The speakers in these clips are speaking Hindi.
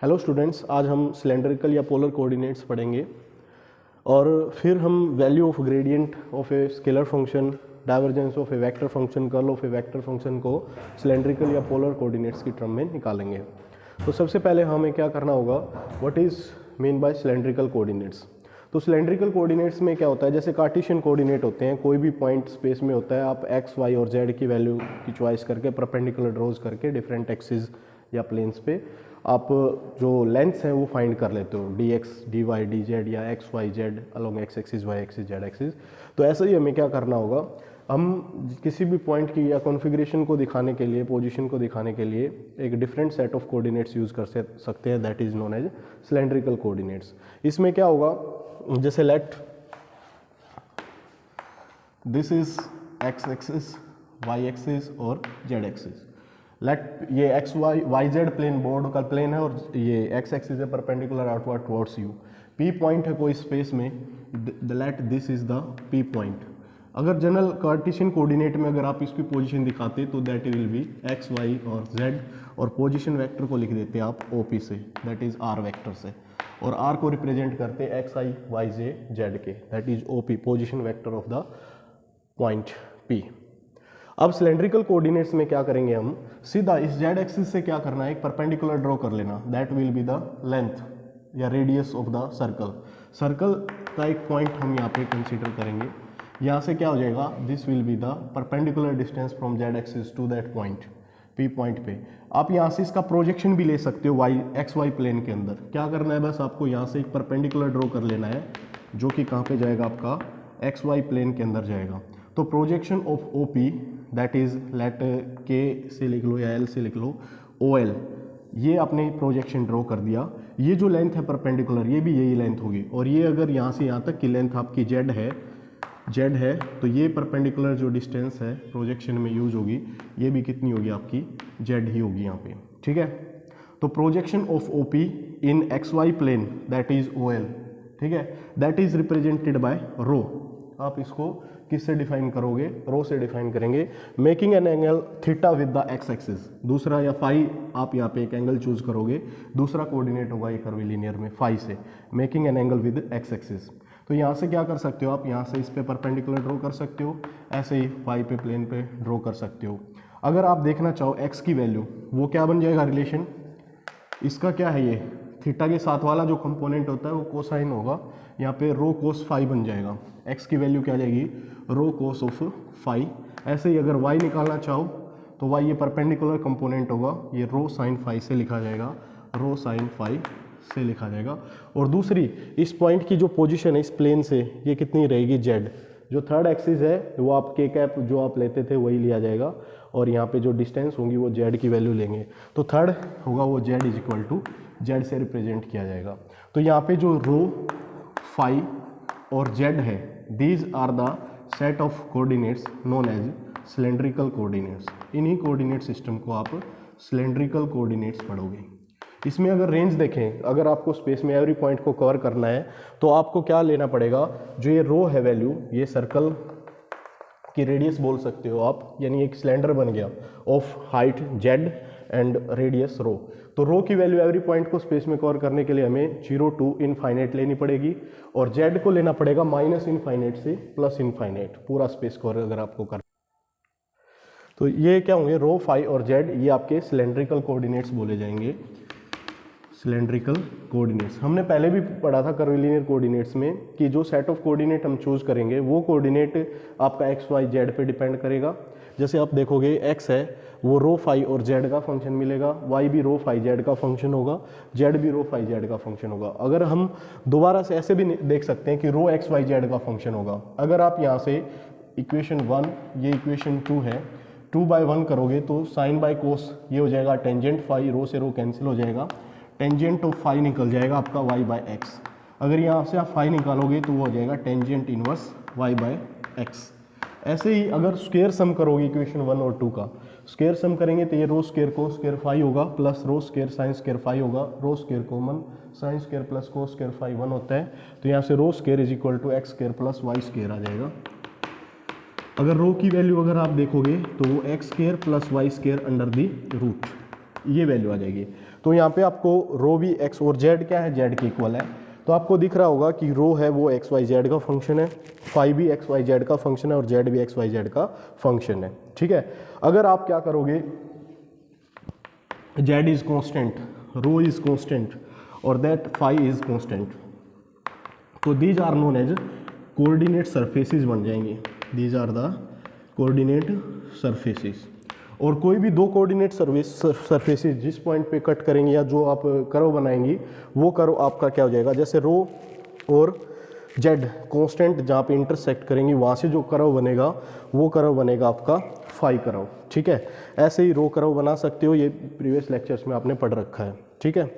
हेलो स्टूडेंट्स, आज हम सिलेंड्रिकल या पोलर कोऑर्डिनेट्स पढ़ेंगे और फिर हम value of gradient of a scalar function, divergence of A vector function, curl of A vector function को सिलेंड्रिकल या पोलर कोऑर्डिनेट्स की टर्म में निकालेंगे। तो सबसे पहले हमें क्या करना होगा, what is mean by cylindrical coordinates. तो सिलेंड्रिकल कोऑर्डिनेट्स में क्या होता है, जैसे कार्टेशियन कोऑर्डिनेट होते हैं, कोई भी पॉइंट स्पेस में होता है, आप एक्स वाई और जेड की वैल्यू की चॉइस करके परपेंडिकुलर ड्रॉज करके डिफरेंट एक्सिस या प्लेन्स पे आप जो लेंथ्स हैं वो फाइंड कर लेते हो, d x d y d z या x y z along x axis y axis z axis. तो ऐसा ही हमें क्या करना होगा, हम किसी भी पॉइंट की या कॉन्फ़िगरेशन को दिखाने के लिए, पोजीशन को दिखाने के लिए एक different set of coordinates use कर सकते हैं, that is known as cylindrical coordinates. इसमें क्या होगा, जैसे let this is x axis, y axis और जेड एक्सिस। लेट ये x y z plane board का प्लेन है और ये एक्स एक्सिस है perpendicular outward towards you. P point है कोई स्पेस में, let this is the P point. अगर जनरल कार्टेशियन कोऑर्डिनेट में अगर आप इसकी पोजीशन दिखाते तो that will be x y और जेड, और पोजीशन वेक्टर को लिख देते आप ओ पी से, दैट इज आर वेक्टर से, और आर को रिप्रेजेंट करते x i y j z के, that is O P, position vector of the point P. अब सिलेंड्रिकल कोऑर्डिनेट्स में क्या करेंगे, हम सीधा इस जेड एक्सिस से क्या करना है, एक परपेंडिकुलर ड्रॉ कर लेना, that will be the length या radius of the circle. Circle का एक पॉइंट हम यहाँ पे कंसीडर करेंगे, यहाँ से क्या हो जाएगा, this will be the perpendicular distance from z axis to that point P point पे। आप यहाँ से इसका प्रोजेक्शन भी ले सकते हो वाई एक्स वाई प्लेन के अंदर। क्या करना है, बस आपको यहाँ से एक परपेंडिकुलर ड्रॉ कर लेना है जो कि कहाँ पे जाएगा, आपका एक्स वाई प्लेन के अंदर जाएगा। तो projection of O P that is let के से लिख लो या एल से लिख लो, ओ एल, ये आपने प्रोजेक्शन ड्रॉ कर दिया। ये जो लेंथ है परपेंडिकुलर, ये भी यही लेंथ होगी, और ये अगर यहाँ से यहाँ तक की लेंथ आपकी जेड है तो ये परपेंडिकुलर जो डिस्टेंस है प्रोजेक्शन में यूज होगी, ये भी कितनी होगी, आपकी जेड ही होगी यहाँ पे, ठीक है। तो projection of O P in x y plane that is O L, ठीक है, that is represented by rho. आप इसको किससे डिफाइन करोगे, रो से डिफाइन करेंगे। Making an angle theta with the x axis, दूसरा या फाई आप यहाँ पे एक एंगल चूज करोगे, दूसरा कोऑर्डिनेट होगा ये कर्वीलिनियर में फाई से, making an angle with x axis. तो यहाँ से क्या कर सकते हो आप, यहाँ से इस पे परपेंडिकुलर ड्रॉ कर सकते हो, ऐसे ही फाई पे प्लेन पे ड्रॉ कर सकते हो। अगर आप देखना चाहो एक्स की वैल्यू, वो क्या बन जाएगा रिलेशन, इसका क्या है, ये थीटा के साथ वाला जो कंपोनेंट होता है वो कोसाइन होगा, यहाँ पे रो कोस फाई बन जाएगा। एक्स की वैल्यू क्या आ जाएगी, रो कोस ऑफ फाई। ऐसे ही अगर वाई निकालना चाहो तो वाई ये परपेंडिकुलर कंपोनेंट होगा, ये रो साइन फाई से लिखा जाएगा, रो साइन फाई से लिखा जाएगा। और दूसरी, इस पॉइंट की जो पोजीशन है इस प्लेन से, ये कितनी रहेगी, जेड। जो थर्ड एक्सिस है वो आप के कैप जो आप लेते थे वही लिया जाएगा, और यहाँ पे जो डिस्टेंस होंगी वो जेड की वैल्यू लेंगे। तो थर्ड होगा वो z is equal to z से रिप्रेजेंट किया जाएगा। तो यहाँ पे जो रो फाई और जेड है, these are the set of coordinates known as cylindrical coordinates. इन्हीं कोऑर्डिनेट सिस्टम को आप सिलेंड्रिकल कोऑर्डिनेट्स पढ़ोगे। इसमें अगर रेंज देखें, अगर आपको स्पेस में एवरी पॉइंट को कवर करना है तो आपको क्या लेना पड़ेगा, जो ये रो है वैल्यू, ये सर्कल की रेडियस बोल सकते हो आप, यानी एक सिलेंडर बन गया of height z and radius rho. तो रो की वैल्यू एवरी पॉइंट को स्पेस में कवर करने के लिए हमें 0 टू इनफाइनाइट लेनी पड़ेगी, और जेड को लेना पड़ेगा माइनस इनफाइनाइट से प्लस इनफाइनाइट, पूरा स्पेस कवर अगर आपको कर। तो ये क्या होंगे, रो फाई और जेड, ये आपके सिलेंड्रिकल कोऑर्डिनेट्स बोले जाएंगे, सिलेंड्रिकल कोऑर्डिनेट्स। हमने पहले भी पढ़ा था कर्वीलिनियर कोऑर्डिनेट्स में कि जो सेट ऑफ कोऑर्डिनेट हम चूज करेंगे वो कोऑर्डिनेट आपका एक्स वाई जेड पे डिपेंड करेगा। जैसे आप देखोगे एक्स है वो रो फाई और जेड का फंक्शन मिलेगा, वाई भी रो फाई जेड का फंक्शन होगा, जेड भी रो फाई जेड का फंक्शन होगा। अगर हम दोबारा से ऐसे भी देख सकते हैं कि रो एक्स वाई जेड का फंक्शन होगा। अगर आप यहाँ से इक्वेशन 1, ये इक्वेशन 2 है, 2/1 करोगे तो साइन बाय कोस ये हो जाएगा टेंजेंट फाई, रो से रो कैंसिल हो जाएगा, टेंजेंट ऑफ फाई निकल जाएगा आपका वाई बाय एक्स। अगर यहाँ से आप फाई निकालोगे तो वो हो जाएगा tangent inverse y by x. ऐसे ही अगर स्क्वायर सम करोगे इक्वेशन 1 और 2 का, स्क्वायर सम करेंगे तो ये rho square cos square phi होगा, plus rho square sine square phi होगा, rho square common, sine square plus cos square phi 1 होता है। तो यहाँ से rho square is equal to x square plus y square आ जाएगा। अगर रो की वैल्यू अगर आप देखोगे तो वो x square plus y square under the root, ये वैल्यू आ जाएगी। तो तो यहाँ पे आपको रो भी एक्स और जेड क्या है, जेड के इक्वल है। तो आपको दिख रहा होगा कि रो है वो एक्स वाई जेड का फंक्शन है, फाई भी एक्स वाई जेड का फंक्शन है और जेड भी एक्स वाई जेड का फंक्शन है। ठीक है, अगर आप क्या करोगे, z is constant, rho is constant और दैट फाई इज कॉन्स्टेंट, तो these are known as coordinate surfaces बन जाएंगे। These are the coordinate surfaces. और कोई भी दो कोऑर्डिनेट सरफेसेस जिस पॉइंट पे कट करेंगे या जो आप कर्व बनाएंगी वो कर्व आपका क्या हो जाएगा, जैसे रो और जेड कांस्टेंट जहाँ पे इंटरसेक्ट करेंगी वहाँ से जो कर्व बनेगा वो कर्व बनेगा आपका फाई कर्व। ठीक है, ऐसे ही रो कर्व बना सकते हो, ये प्रीवियस लेक्चर्स में आपने पढ़ रखा है। ठीक है,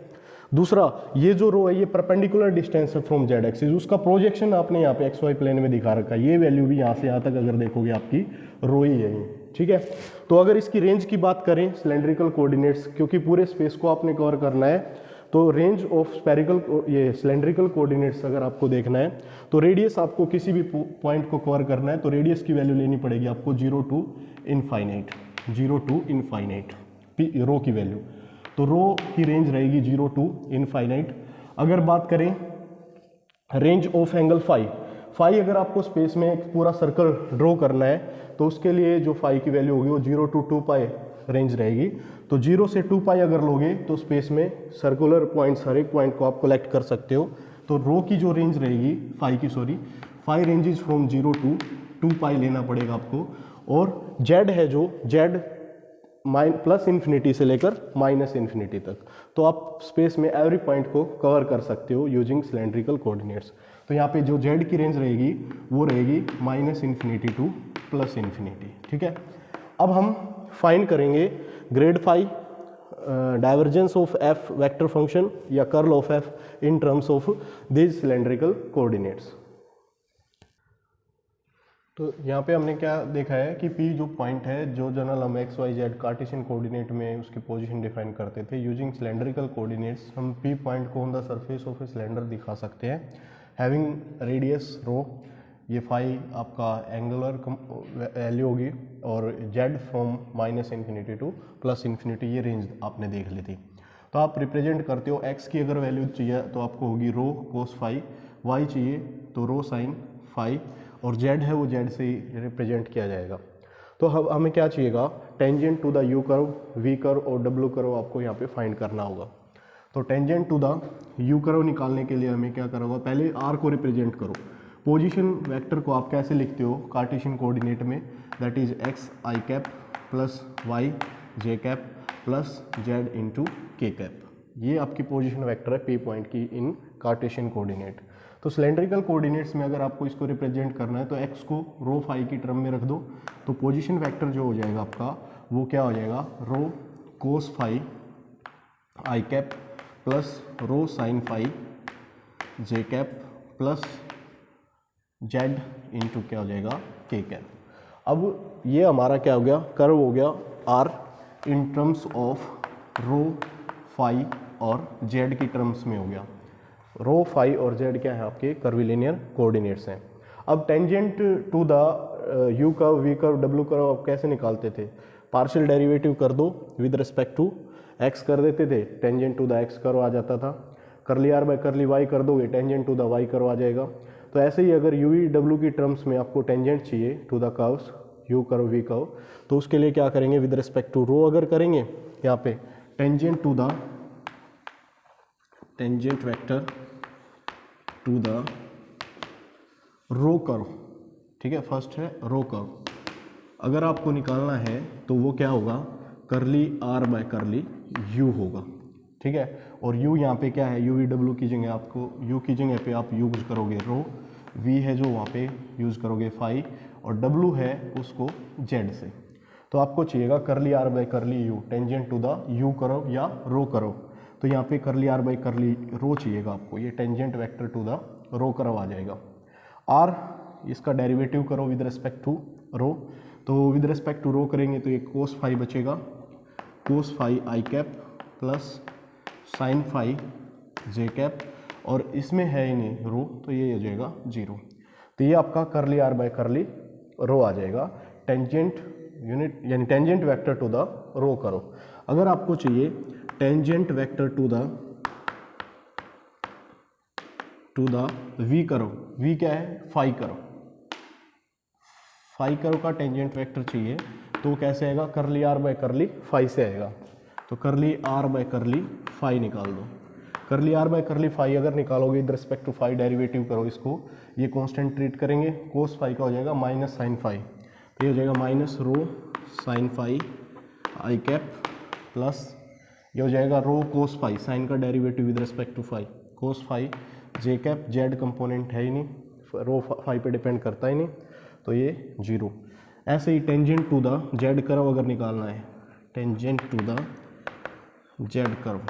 दूसरा ये जो रो है ये परपेंडिकुलर डिस्टेंस है फ्रॉम जेड एक्सिस, उसका प्रोजेक्शन आपने यहाँ पे एक्स वाई प्लेन में दिखा रखा है। ये वैल्यू भी यहाँ से यहाँ तक अगर देखोगे आपकी रो ही है ये। ठीक है, तो अगर इसकी रेंज की बात करें सिलेंड्रिकल कोऑर्डिनेट्स, क्योंकि पूरे स्पेस को आपने कवर करना है, तो रेंज ऑफ स्फेरिकल ये सिलेंड्रिकल कोऑर्डिनेट्स अगर आपको देखना है तो रेडियस आपको किसी भी पॉइंट को कवर करना है तो रेडियस की वैल्यू लेनी पड़ेगी आपको 0 to इनफाइनाइट, 0 to इनफाइनाइट रो की वैल्यू। तो रो की रेंज रहेगी 0 to इनफाइनाइट। अगर बात करें range of angle phi, phi अगर आपको स्पेस में एक पूरा सर्कल ड्रॉ करना है तो उसके लिए जो फाई की वैल्यू होगी वो 0 to 2 पाई रेंज रहेगी। तो 0 से 2 पाई अगर लोगे तो स्पेस में सर्कुलर पॉइंट्स हर एक पॉइंट को आप कलेक्ट कर सकते हो। तो रो की जो रेंज रहेगी फाई रेंजेस फ्रॉम 0 to 2 पाई लेना पड़ेगा आपको। और जेड है जो जेड प्लस इन्फिनिटी से लेकर माइनस इन्फिनिटी तक, तो आप स्पेस में एवरी पॉइंट को कवर कर सकते हो यूजिंग सिलेंड्रिकल कोऑर्डिनेट्स। तो यहाँ पे जो जेड की रेंज रहेगी वो रहेगी minus infinity to plus infinity. ठीक है, अब हम फाइंड करेंगे grad phi divergence of F vector function या curl of F in terms of this cylindrical coordinates. तो यहाँ पे हमने क्या देखा है कि P जो पॉइंट है, जो जनरल हम x y z Cartesian coordinate में उसकी पोजीशन डिफाइन करते थे यूजिंग सिलेंड्रिकल कोऑर्डिनेट्स, हम P पॉइंट को on the surface of a cylinder दिखा सकते हैं हैविंग रेडियस रो, ये फाई आपका एंगुलर वैल्यू होगी और Z from minus infinity to plus infinity, ये रेंज आपने देख ली थी। तो आप रिप्रेजेंट करते हो, एक्स की अगर वैल्यू चाहिए तो आपको होगी रो कोस फाई, वाई चाहिए तो रो साइन फाई, और जेड है वो जेड से ही रिप्रेजेंट किया जाएगा। तो हमें क्या चाहिएगा, tangent to the u curve, v curve और डब्ल्यू कर्व आपको यहाँ पे फाइंड करना होगा। तो tangent to the u curve निकालने के लिए हमें क्या करना होगा, पहले आर को रिप्रेजेंट करो। पोजीशन वेक्टर को आप कैसे लिखते हो कार्टेशियन कोऑर्डिनेट में, that is x i cap plus y j cap plus z into k cap, ये आपकी पोजीशन वेक्टर है पी पॉइंट की इन कार्टेशियन कोऑर्डिनेट। तो सिलेंड्रिकल कोऑर्डिनेट्स में अगर आपको इसको रिप्रेजेंट करना है तो एक्स को रो फाई की टर्म में रख दो, तो पोजीशन वेक्टर जो हो जाएगा आपका वो क्या हो जाएगा, rho cos phi i cap plus rho sine phi j cap plus z into क्या हो जाएगा के कैप। अब ये हमारा क्या हो गया, कर्व हो गया r in terms of rho phi और जेड की टर्म्स में हो गया। रो फाई और जेड क्या है आपके कर्विलिनियर कोऑर्डिनेट्स हैं। अब tangent to the u curve v curve डब्ल्यू कर्व आप कैसे निकालते थे, पार्शियल डेरिवेटिव कर दो विद रिस्पेक्ट टू एक्स कर देते थे, tangent to the x curve आ जाता था। Curly r by curly y कर दोगे, tangent to the y curve आ जाएगा। तो ऐसे ही अगर यू वी डब्ल्यू की टर्म्स में आपको टेंजेंट चाहिए to the curves u curve v curve, तो उसके लिए क्या करेंगे, विद रिस्पेक्ट टू रो अगर करेंगे यहाँ पे tangent to the tangent vector to the rho curve, ठीक है, फर्स्ट है रो कर्व। अगर आपको निकालना है तो वो क्या होगा, करली आर बाय करली यू होगा। ठीक है, और u यहाँ पे क्या है, यू वी डब्ल्यू की जगह आपको u की जगह पे आप यूज करोगे रो, v है जो वहाँ पे यूज करोगे फाई, और w है उसको z से। तो आपको चाहिएगा curly r by curly u tangent to the u curve या रो कर्व। तो यहाँ पे करली आर बाय करली रो चाहिएगा आपको, ये tangent vector to the rho curve आ जाएगा। r इसका डेरिवेटिव करो विद रिस्पेक्ट टू रो, तो विद रिस्पेक्ट टू रो करेंगे तो ये कोस फाई बचेगा, कोस phi i cap plus sine phi j cap, और इसमें है ही नहीं रो तो ये हो जाएगा 0। तो ये आपका करली आर बाय करली रो आ जाएगा टेंजेंट यूनिट यानी tangent vector to the rho करो। अगर आपको चाहिए tangent vector to the v करो, वी क्या है, फाई करो, फाई करो का टेंजेंट वेक्टर चाहिए तो कैसे आएगा, curly r by curly phi से आएगा। तो curly r by curly phi निकाल दो। करली आर बाय करली फाई अगर निकालोगे with respect to phi, derivative करो इसको, ये कांस्टेंट ट्रीट करेंगे, कोस फाई का हो जाएगा माइनस साइन फाई, तो ये हो जाएगा minus rho sine phi i cap plus ये हो जाएगा रो कोस फाई, साइन का derivative with respect to phi, cos phi j cap, z component है ही नहीं, रो फाई पे डिपेंड करता ही नहीं, तो ये जीरो। ऐसे ही tangent to the z curve अगर निकालना है, tangent to the z curve,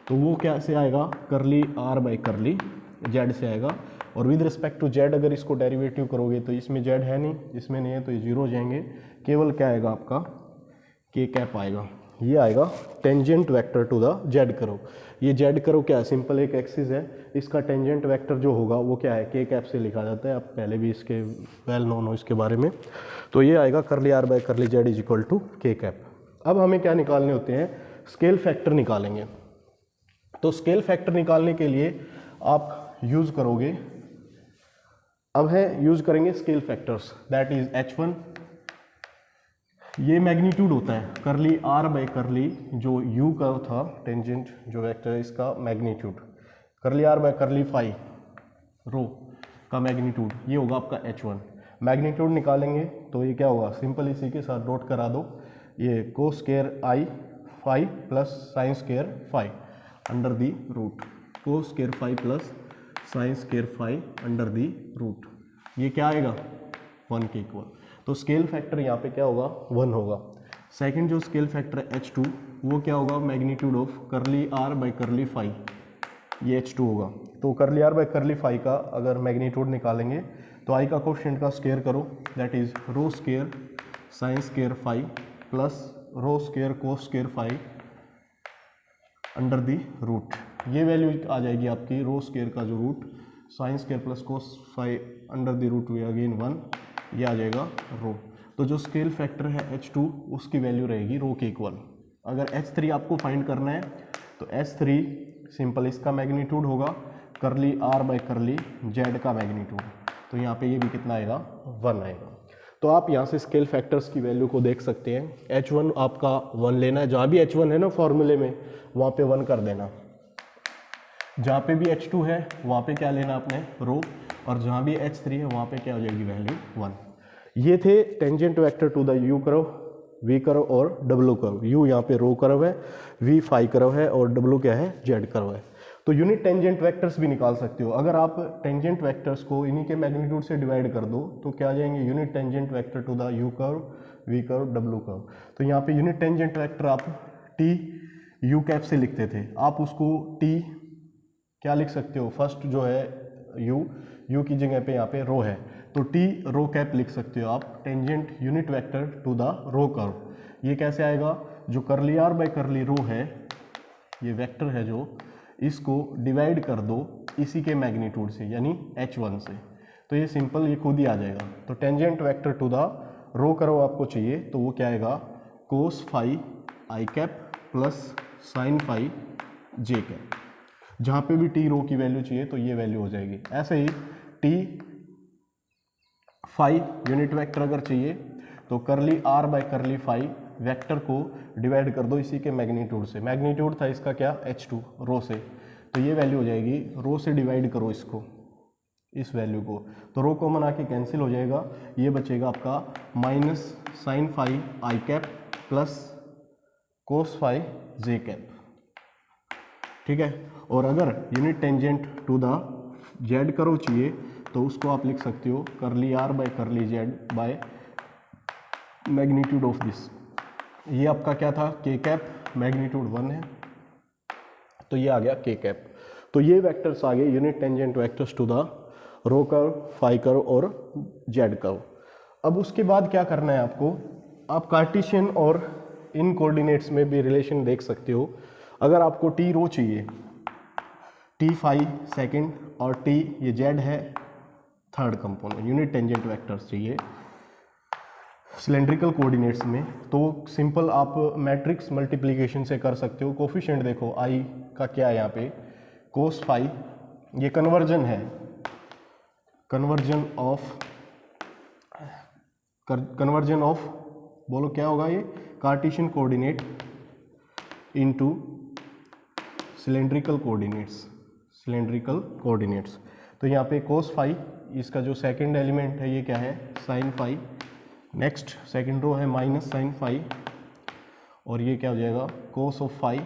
तो वो कैसे आएगा, करली आर बाई करली जेड से आएगा। और विद रिस्पेक्ट टू जेड अगर इसको डेरिवेटिव करोगे तो इसमें जेड है नहीं, इसमें नहीं है, तो ये जीरो हो जाएंगे, केवल क्या आएगा आपका के कैप आएगा। ये आएगा tangent vector to the z curve. ये जेड कर्व क्या है, सिंपल एक एक्सिस है, इसका टेंजेंट वेक्टर जो होगा वो क्या है, के कैप से लिखा जाता है, आप पहले भी इसके वेल नोन हो इसके बारे में। तो ये आएगा curly r by curly z is equal to k cap. अब हमें क्या निकालने होते हैं, स्केल फैक्टर निकालेंगे। तो स्केल फैक्टर निकालने के लिए आप यूज करोगे, अब है यूज करेंगे scale factors, that is H1, ये मैग्नीट्यूड होता है करली आर बाय करली जो u का था टेंजेंट जो वेक्टर है इसका मैग्नीट्यूड, करली आर बाय करली फाई रो का मैग्नीट्यूड, ये होगा आपका H1। मैग्नीट्यूड निकालेंगे तो ये क्या होगा, सिंपल इसी के साथ नोट करा दो, ये cos square i phi plus sine square phi under the root, cos square phi plus sine square phi under the root, ये क्या आएगा 1 के इक्वल। तो स्केल फैक्टर यहाँ पे क्या होगा 1 होगा। सेकंड जो स्केल फैक्टर है H2 वो क्या होगा, मैग्नीट्यूड ऑफ करली आर बाय करली फाई, ये H2 होगा। तो curly r by curly phi का अगर मैग्नीट्यूड निकालेंगे तो आई का कोफिशिएंट का स्क्वायर करो, that is rho square sine square phi plus rho square cos square phi under the root, ये वैल्यू आ जाएगी आपकी रो स्क्वायर का जो root sine square plus cos phi under the root हुई अगेन 1, ये आ जाएगा रो। तो जो स्केल फैक्टर है H2 उसकी वैल्यू रहेगी रो के इक्वल। अगर H3 आपको फाइंड करना है तो H3 सिंपल इसका मैग्नीट्यूड होगा करली आर बाय करली जेड का मैग्नीट्यूड, तो यहाँ पे ये भी कितना आएगा 1 आएगा। तो आप यहाँ से स्केल फैक्टर्स की वैल्यू को देख सकते हैं। H1 आपका 1 लेना है, जहाँ भी H1 है ना फॉर्मूले में वहाँ पे 1 कर देना, जहाँ पे भी H2 है वहाँ पे क्या लेना आपने रो, और जहाँ भी H3 है वहाँ पे क्या हो जाएगी वैल्यू 1। ये थे tangent vector to the U curve, V curve और W कर्व। U यहाँ पे रो कर्व है, V फाई कर्व है और W क्या है Z कर्व है। तो यूनिट टेंजेंट वेक्टर्स भी निकाल सकते हो। अगर आप टेंजेंट वेक्टर्स को इन्हीं के मैग्नीट्यूड से डिवाइड कर दो तो क्या आ जाएंगे, unit tangent vector to the U curve, V curve, W curve. तो यहाँ पे यूनिट टेंजेंट वेक्टर आप T U कैप से लिखते थे, आप उसको T क्या लिख सकते हो, फर्स्ट जो है U की जगह पे यहाँ पे रो है तो T रो कैप लिख सकते हो आप, tangent unit vector to the rho curve. ये कैसे आएगा, जो करली आर बाय करली रो है, ये वेक्टर है जो, इसको डिवाइड कर दो इसी के मैग्नीट्यूड से यानी H1 से, तो ये सिंपल ये खुद ही आ जाएगा। तो tangent vector to the rho curve आपको चाहिए तो वो क्या आएगा, cos phi i cap plus sine phi j cap. जहाँ पे भी टी रो की वैल्यू चाहिए तो ये वैल्यू हो जाएगी। ऐसे ही टी फाई यूनिट वेक्टर अगर चाहिए तो curly r by curly phi vector को डिवाइड कर दो इसी के मैग्नीट्यूड से, मैग्नीट्यूड था इसका क्या H2 रो से, तो ये वैल्यू हो जाएगी, रो से डिवाइड करो इसको इस वैल्यू को, तो रो कॉमन आके कैंसिल हो जाएगा, ये बचेगा आपका minus sine phi i cap plus cos phi j cap, ठीक है। और अगर unit tangent to the z curve चाहिए तो उसको आप लिख सकते हो curly r by curly z by magnitude of this, ये आपका क्या था के कैप, मैग्नीट्यूड 1 है तो ये आ गया के कैप। तो ये वेक्टर्स आ गए unit tangent vectors to the rho curve, phi curve और जेड कर्व। अब उसके बाद क्या करना है आपको, आप कार्टेशियन और इन कोऑर्डिनेट्स में भी रिलेशन देख सकते हो। अगर आपको टी रो चाहिए, टी फाई सेकंड और टी ये जेड है third component, unit tangent vectors चाहिए, सिलेंड्रिकल कोऑर्डिनेट्स में, तो सिंपल आप मैट्रिक्स मल्टीप्लिकेशन से कर सकते हो। कोफिशिएंट देखो आई का क्या है यहाँ पे, कोस फाई, ये कन्वर्जन है, कन्वर्जन ऑफ बोलो क्या होगा ये, Cartesian coordinate into cylindrical coordinates. तो यहाँ पे कोस फाई, इसका जो सेकंड एलिमेंट है ये क्या है, sine phi, next second rho है माइनस साइन फाई, और ये क्या हो जाएगा कोस ऑफ फाई।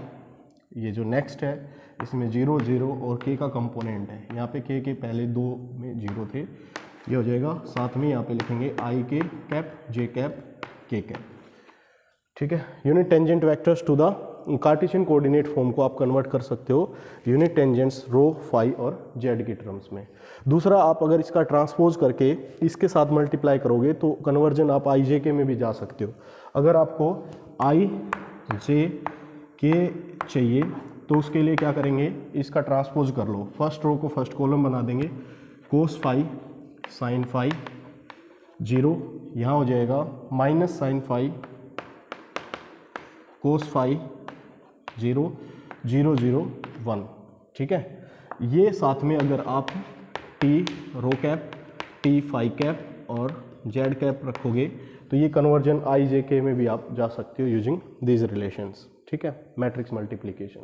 ये जो नेक्स्ट है इसमें 0 0 और के का कंपोनेंट है, यहाँ पे के पहले दो में 0 थे, ये हो जाएगा, साथ में यहाँ पे लिखेंगे i k cap j cap k cap, ठीक है। Unit tangent vectors to the Cartesian coordinate form को आप कन्वर्ट कर सकते हो यूनिट टेंजेंट्स रो फाई और जेड के टर्म्स में। दूसरा, आप अगर इसका ट्रांसपोज करके इसके साथ मल्टीप्लाई करोगे तो कन्वर्जन आप आई जे के में भी जा सकते हो। अगर आपको आई जे के चाहिए तो उसके लिए क्या करेंगे, इसका ट्रांसपोज कर लो, फर्स्ट रो को फर्स्ट कॉलम बना देंगे, कोस फाई साइन फाई 0, यहाँ हो जाएगा minus sine phi cos phi 0 0 0 1, ठीक है। ये साथ में अगर आप t rho cap t phi cap और जेड कैप रखोगे तो ये कन्वर्जन आई जे के में भी आप जा सकते हो यूजिंग दीज रिलेशंस, ठीक है, मैट्रिक्स मल्टीप्लिकेशन।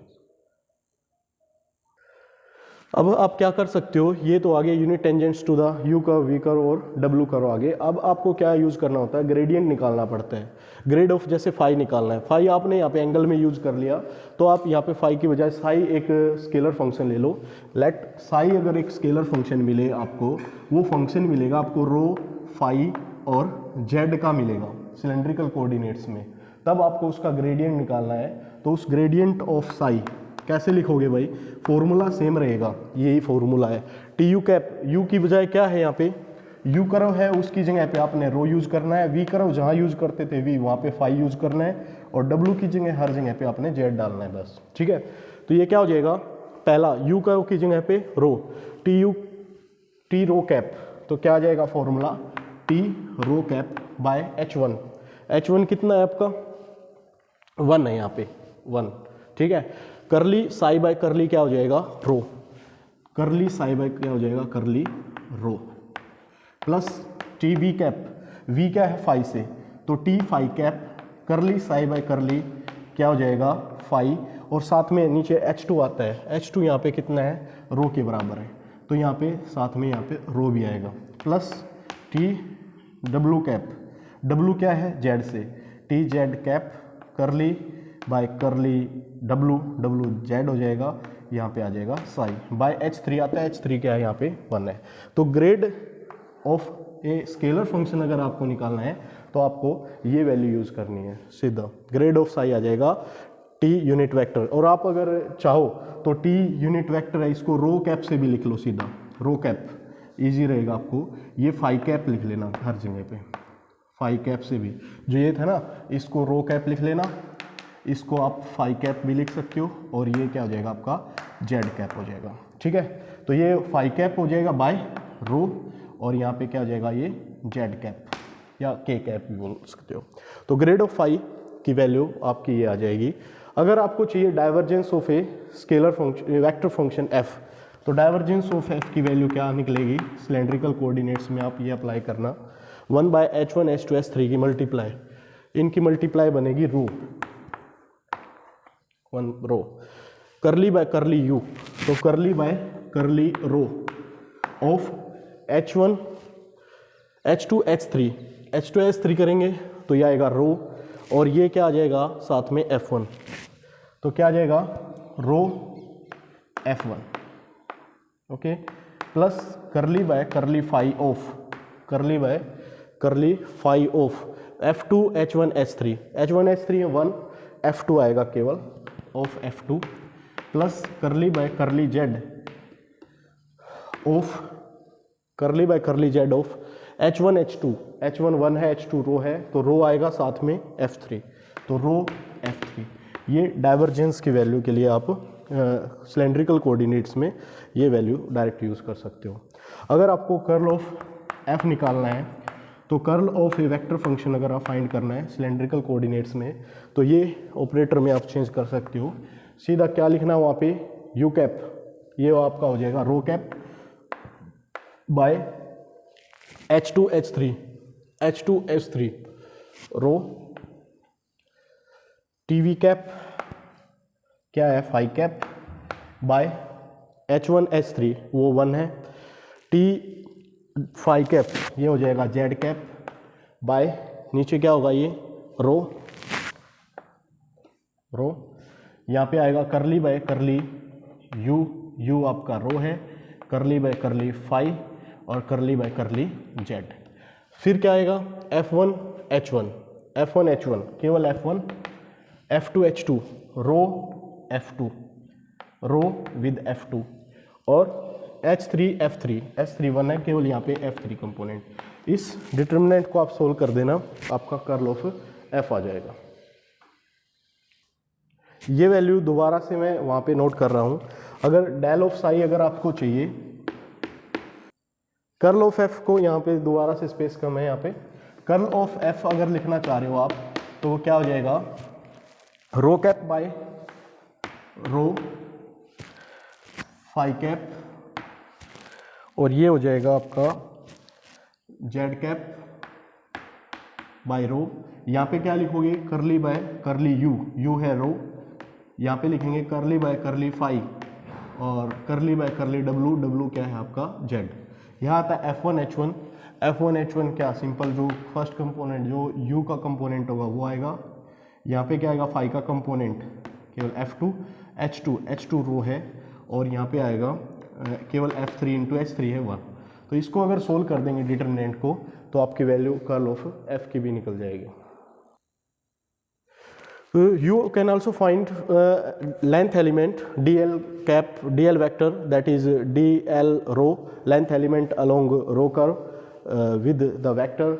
अब आप क्या कर सकते हो, ये तो आगे unit tangents to the u curve v curve और डब्ल्यू कर्व आगे। अब आपको क्या यूज़ करना होता है, ग्रेडियंट निकालना पड़ता है, ग्रेड ऑफ जैसे फाई निकालना है। फाई आपने यहाँ पे एंगल में यूज़ कर लिया, तो आप यहाँ पे फाई की बजाय साई एक स्केलर फंक्शन ले लो। लेट साई अगर एक स्केलर फंक्शन मिले आपको, वो फंक्शन मिलेगा आपको रो फाई और जेड का मिलेगा सिलेंड्रिकल कोऑर्डिनेट्स में, तब आपको उसका ग्रेडियंट निकालना है। तो उस ग्रेडियंट ऑफ साई कैसे लिखोगे भाई, फॉर्मूला सेम रहेगा, यही फॉर्मूला है, टी यू कैप, यू की बजाय क्या है यहाँ पे यू कर्व है, उसकी जगह पे आपने रो यूज़ करना है, वी कर्व जहाँ यूज़ करते थे वी वहाँ पे फाई यूज़ करना है, और डब्ल्यू की जगह हर जगह पे आपने जेड डालना है बस, ठीक है। तो ये क्या हो जाएगा, पहला यू कर्व की जगह पे रो, टी रो कैप, तो क्या आ जाएगा formula, T rho cap bye H1, H1 कितना है आपका 1 है यहाँ पे 1, ठीक है। करली साई बाय करली क्या हो जाएगा रो, करली साई बाय क्या हो जाएगा curly rho, plus t v cap, v क्या है फाई से, तो टी फाई कैप करली साई बाय करली क्या हो जाएगा फाई, और साथ में नीचे H2 आता है, H2 यहाँ पे कितना है रो के बराबर है, तो यहाँ पे साथ में यहाँ पे रो भी आएगा, plus T W cap, W क्या है जेड से, टी जेड कैप करली बाय करली डब्ल्यू जेड हो जाएगा, यहाँ पे आ जाएगा साई बाय H3 आता है, H3 क्या है यहाँ पे 1 है। तो grade of a scalar function अगर आपको निकालना है तो आपको ये वैल्यू यूज़ करनी है, सीधा ग्रेड ऑफ साई आ जाएगा टी यूनिट वेक्टर। और आप अगर चाहो तो टी यूनिट वेक्टर है, इसको रो कैप से भी लिख लो, सीधा रो कैप ईजी रहेगा आपको, ये फाई कैप लिख लेना हर जगह पे, फाई कैप से भी, जो ये था ना इसको रो कैप लिख लेना, इसको आप फाई कैप भी लिख सकते हो, और ये क्या हो जाएगा आपका जेड कैप हो जाएगा, ठीक है। तो ये फाई कैप हो जाएगा बाय रो, और यहाँ पे क्या हो जाएगा ये जेड कैप या के कैप भी बोल सकते हो। तो ग्रेड ऑफ फाई की वैल्यू आपकी ये आ जाएगी। अगर आपको चाहिए divergence of a scalar function vector function F, तो डाइवर्जेंस ऑफ एफ की वैल्यू क्या निकलेगी, सिलेंड्रिकल कोऑर्डिनेट्स में आप ये अप्लाई करना, 1 बाय H1 H2 H3 की मल्टीप्लाई, इनकी मल्टीप्लाई बनेगी रो 1 रो, करली बाय करली यू, तो करली बाय करली row of H1 H2 H3, H2 H3 करेंगे तो ये आएगा रो, और ये क्या आ जाएगा साथ में F1, तो क्या आ जाएगा rho F1, okay, plus curly by curly phi of, curly by curly phi of F2 H1 H3, H1 H3 है 1, F2 आएगा केवल of F2, plus curly by curly Z of, curly by curly Z of H1 H2, H1 1 है H2 रो है, तो रो आएगा साथ में F3, तो रो F3। ये डाइवर्जेंस की वैल्यू के लिए आप सिलेंड्रिकल कोऑर्डिनेट्स में ये वैल्यू डायरेक्ट यूज़ कर सकते हो। अगर आपको कर्ल ऑफ F निकालना है तो curl of A vector function अगर आप फाइंड करना है सिलेंड्रिकल कोऑर्डिनेट्स में, तो ये ऑपरेटर में आप चेंज कर सकते हो। सीधा क्या लिखना है वहाँ पे, यू कैप, ये आपका हो जाएगा rho cap by H2H3 rho, t v cap क्या है, फाई कैप बाय H1H3 वो 1 है, टी फाई कैप ये हो जाएगा जेड कैप बाय नीचे क्या होगा ये रो, यहाँ पे आएगा करली बाय करली यू आपका रो है, करली बाय करली फाई और करली बाय करली जेड। फिर क्या आएगा F1H1 केवल F1, F2H2 row F2 row with F2 और H3F3 1 है, केवल यहाँ पे F3 कंपोनेंट। इस डिटर्मिनेंट को आप सोल्व कर देना, आपका कर्ल ऑफ F आ जाएगा। ये वैल्यू दोबारा से मैं वहाँ पे नोट कर रहा हूँ। अगर डेल ऑफ साई अगर आपको चाहिए, कर्ल ऑफ F को यहाँ पे दोबारा से स्पेस कम है, यहाँ पे कर्ल ऑफ F अगर लिखना चाह रहे हो आप तो क्या हो जाएगा, rho cap by rho phi cap और ये हो जाएगा आपका जेड कैप बाय रो। यहाँ पे क्या लिखोगे, करली बाय करली यू है रो, यहाँ पे लिखेंगे करली बाय करली फाई और करली बाय करली डब्लू क्या है आपका जेड। यहाँ आता है F1H1 क्या सिंपल, जो फर्स्ट कंपोनेंट जो यू का कंपोनेंट होगा वो आएगा, यहाँ पे क्या आएगा फाई का कंपोनेंट केवल H2 रो है और यहाँ पे आएगा केवल F3 इंटू H3 है 1। तो इसको अगर सोल्व कर देंगे डिटर्मिनेंट को तो आपकी वैल्यू कर्ल ऑफ F की भी निकल जाएगी। You can also find length element DL vector, that is DL row, length element along row curve with the vector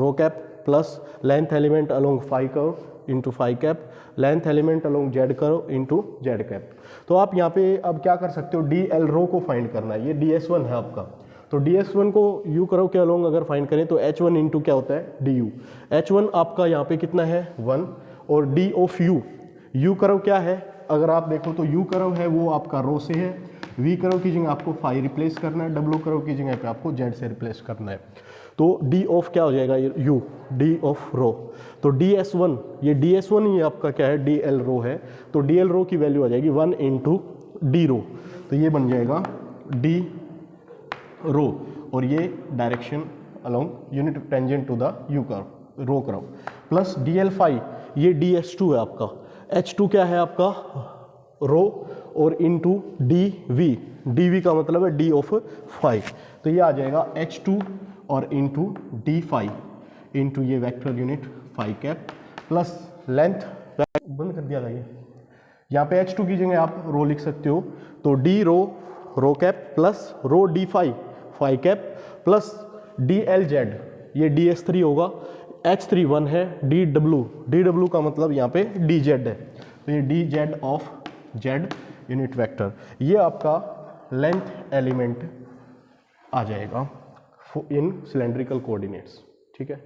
row cap plus length element along phi curve into phi cap, length element along z curve into z cap। तो आप यहाँ पे अब क्या कर सकते हो, DL row को फाइंड करना है, ये DS1 है आपका, तो DS1 को U curve के along अगर फाइंड करें तो H1 इंटू क्या होता है DU। H1 आपका यहाँ पे कितना है 1 और D ऑफ U कर्व क्या है, अगर आप देखो तो U कर्व है वो आपका रो से है, V कर्व की जगह आपको फाई रिप्लेस करना है, W कर्व की जगह पे आपको Z से रिप्लेस करना है। तो D ऑफ क्या हो जाएगा U, D ऑफ रो, तो DS1 ये DS1 ही आपका क्या है DL रो है, तो DL रो की वैल्यू आ जाएगी 1 इंटू D रो, तो ये बन जाएगा D रो और ये direction along unit tangent to the U curve rho curve plus DL phi ये DS2 है आपका, H2 क्या है आपका रो और इंटू DV का मतलब है D ऑफ फाई, तो ये आ जाएगा H2 और इंटू D फाई इंटू ये vector unit phi cap plus length, बंद कर दिया था ये, यहाँ पे H2 की जगह आप रो लिख सकते हो, तो D rho cap plus rho D phi cap plus DLZ ये DS3 होगा, H3 1 है, DW का मतलब यहाँ पे DZ है, तो ये DZ of Z unit vector, ये आपका लेंथ एलिमेंट आ जाएगा इन सिलेंड्रिकल कोऑर्डिनेट्स। ठीक है,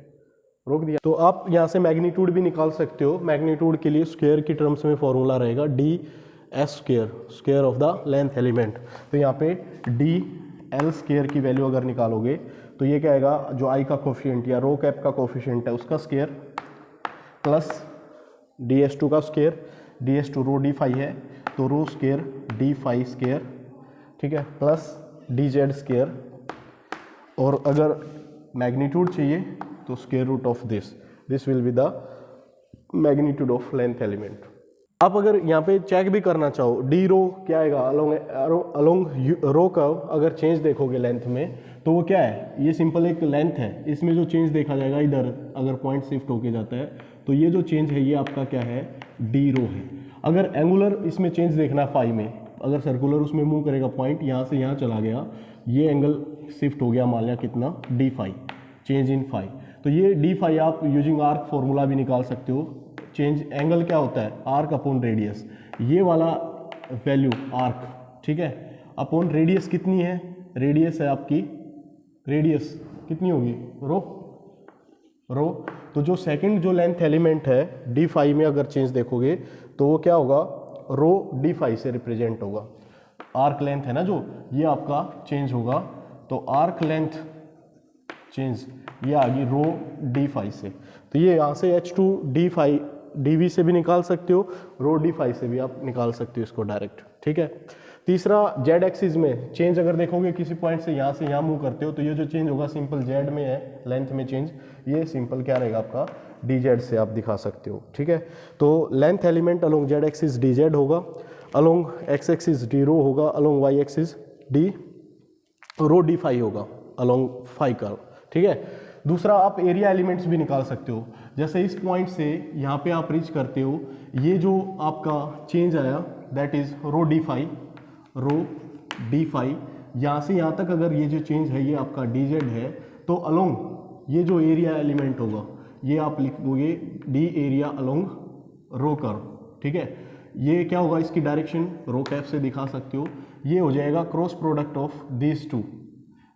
रोक दिया। तो आप यहाँ से मैग्नीट्यूड भी निकाल सकते हो, मैग्नीट्यूड के लिए स्क्वायर की टर्म्स में फॉर्मूला रहेगा DS square of the length element, तो यहाँ पे DL स्क्वायर की वैल्यू अगर निकालोगे तो ये क्या आएगा, जो आई का कोफिशिएंट या रो कैप का कोफिशिएंट है उसका स्क्वायर प्लस DS2 का स्क्वायर, DS2 रो D फाई है तो रो स्क्वायर D फाई स्क्वायर, ठीक है, प्लस DZ स्क्वायर, और अगर मैग्नीट्यूड चाहिए तो square root of this will be the magnitude of length element. आप अगर यहाँ पे चेक भी करना चाहो डी रो क्या आएगा अलोंग रो का, अगर चेंज देखोगे लेंथ में तो वो क्या है, ये सिंपल एक लेंथ है, इसमें जो चेंज देखा जाएगा इधर अगर पॉइंट शिफ्ट होके जाता है तो ये जो चेंज है ये आपका क्या है डी रो है। अगर एंगुलर इसमें चेंज देखना फाई में, अगर सर्कुलर उसमें मूव करेगा पॉइंट यहाँ से यहाँ चला गया, ये एंगल शिफ्ट हो गया मान लिया कितना d phi, change in phi, तो ये डी फाई आप यूजिंग आर्क फॉर्मूला भी निकाल सकते हो। चेंज एंगल क्या होता है आर्क अपॉन रेडियस, ये वाला वैल्यू आर्क, ठीक है, अपॉन रेडियस कितनी है, रेडियस है आपकी, रेडियस कितनी होगी रो, रो। तो जो सेकंड जो लेंथ एलिमेंट है d5 में अगर चेंज देखोगे तो वो क्या होगा, रो d5 से रिप्रेजेंट होगा। आर्क लेंथ है ना जो, ये आपका चेंज होगा, तो आर्क लेंथ चेंज ये आ गई रो d5 से। तो ये यहाँ से h2 d5 dv से भी निकाल सकते हो, रो d5 से भी आप निकाल सकते हो इसको डायरेक्ट, ठीक है। तीसरा z एक्सिस में चेंज अगर देखोगे किसी पॉइंट से यहाँ मूव करते हो तो ये जो चेंज होगा सिंपल z में है, लेंथ में चेंज, ये सिंपल क्या रहेगा आपका dz से आप दिखा सकते हो, ठीक है। तो length element along z axis dz होगा, अलोंग x एक्सिस d रो होगा, अलोंग y एक्सिस d रो d5 होगा अलोंग फाई का, ठीक है। दूसरा आप एरिया एलिमेंट्स भी निकाल सकते हो, जैसे इस पॉइंट से यहाँ पे आप रीच करते हो, ये जो आपका चेंज आया दैट इज रो d5, यहाँ से यहाँ तक अगर ये जो चेंज है ये आपका dz है, तो अलोंग ये जो एरिया एलिमेंट होगा ये आप लिखोगे d area along rho curve, ठीक है। ये क्या होगा, इसकी डायरेक्शन रो कैप से दिखा सकते हो, ये हो जाएगा cross product of these two,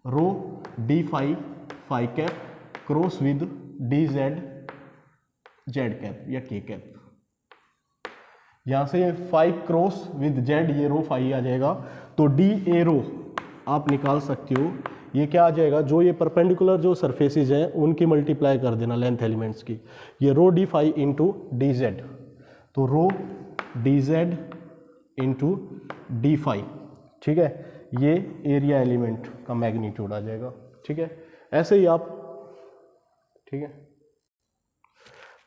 rho d5 phi cap cross with dz z cap या k कैप। यहाँ से फाई क्रॉस विद z, ये रो फाई आ जाएगा, तो d ए रो आप निकाल सकते हो, ये क्या आ जाएगा, जो ये परपेंडिकुलर जो सरफेसेस हैं उनकी मल्टीप्लाई कर देना लेंथ एलिमेंट्स की, ये रो d5 इंटू dz, तो रो dz इंटू d5, ठीक है। ये एरिया एलिमेंट का मैग्नीट्यूड आ जाएगा, ठीक है। ऐसे ही आप, ठीक है।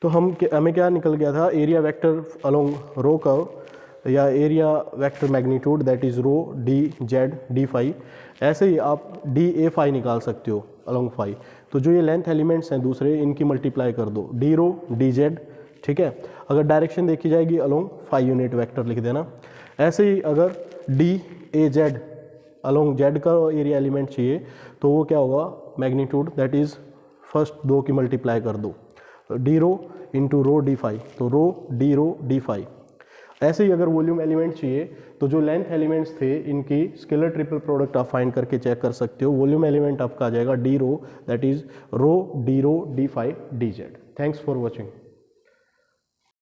तो हमें क्या निकल गया था, area vector along rho curve या area vector magnitude that is rho dz d5। ऐसे ही आप da5 निकाल सकते हो अलोंग फाई। तो जो ये लेंथ एलिमेंट्स हैं दूसरे, इनकी मल्टीप्लाई कर दो, d रो dz, ठीक है। अगर डायरेक्शन देखी जाएगी अलोंग फाई यूनिट वेक्टर लिख देना। ऐसे ही अगर daz अलोंग z का एरिया एलिमेंट चाहिए तो वो क्या होगा, मैग्नीट्यूड दैट इज फर्स्ट दो की मल्टीप्लाई कर दो, D rho into rho d5, तो रो d5। ऐसे ही अगर वॉल्यूम एलिमेंट चाहिए तो जो लेंथ एलिमेंट्स थे इनकी स्केलर ट्रिपल प्रोडक्ट आप फाइंड करके चेक कर सकते हो। वॉल्यूम एलिमेंट आपका आ जाएगा d rho that is rho d5 dz। Thanks for watching.